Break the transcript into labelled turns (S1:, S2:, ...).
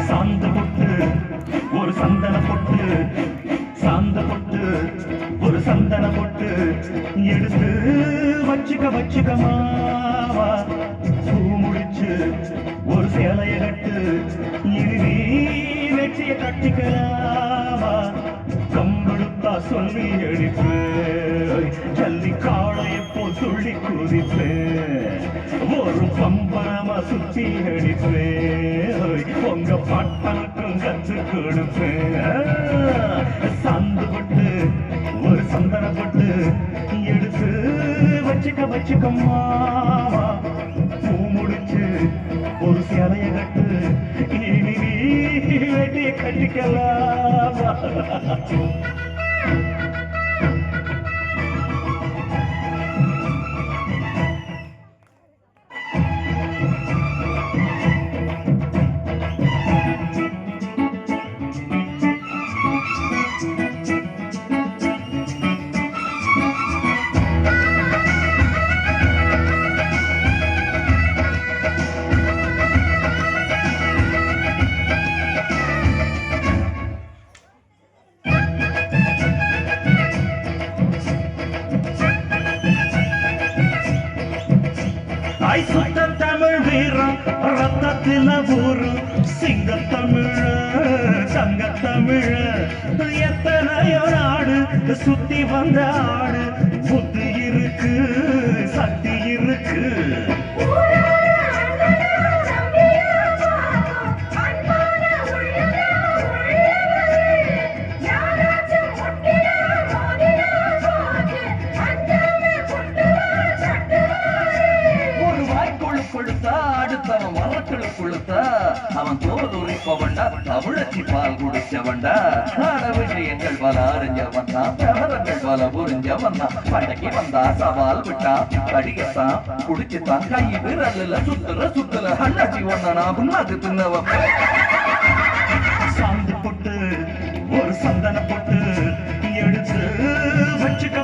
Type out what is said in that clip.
S1: சாந்து பொட்டு ஒரு சந்தன பொட்டு, சாந்த பொட்டு ஒரு சந்தன பொட்டு எடுத்து வச்சுக்க மாவா. பூ முடிச்சு ஒரு சேலைய கட்டு, இறுதி வெற்றிய கட்டிக்கலாமா. கம்பெடுத்தா சொல்லி அடிப்பு, ஜல்லி காளைய போல் துள்ளி குதிப்பேன், ஒரு பம்பரமா சுத்தி அடிப்பேன், உங்க பாட்டனுக்கும் கத்து கொடுப்பேன். சாந்து பட்டு ஒரு சந்தன பட்டு எடுத்து வச்சுக்க மாவா. பூ முடிச்சு ஒரு சேலைய கட்டு, இனி வெட்டிய கட்டிக்கலாமா. சுத்த தமிழ் வீரம் ரத்தத்தில ஊரும் சிங்க தமிழ சங்க தமிழ, எத்தனையோ நாடு சுத்தி வந்த ஆடு, புத்தி இருக்கு சக்தி இருக்கு.
S2: அடுத்தவன் மரக்களை கொளுத்தா அவன் தோல் உரிப்பவன்டா, தமிழச்சி பால் குடிச்சவன்டா. விஷயங்கள் பல அறிஞ்சவன் தான், விவரங்கள் பல புரிஞ்சவன் தான். படைக்கு வந்தா சவால் விட்டா கடிகத்தான் குடிச்சுத்தான், கை விரல்ல சுத்துல அண்ணாச்சி ஒன்னா புண்ணாக்கு தின்னவன்.
S1: சாந்து பொட்டு ஒரு சந்தன பொட்டு எடுத்து வச்சுக்க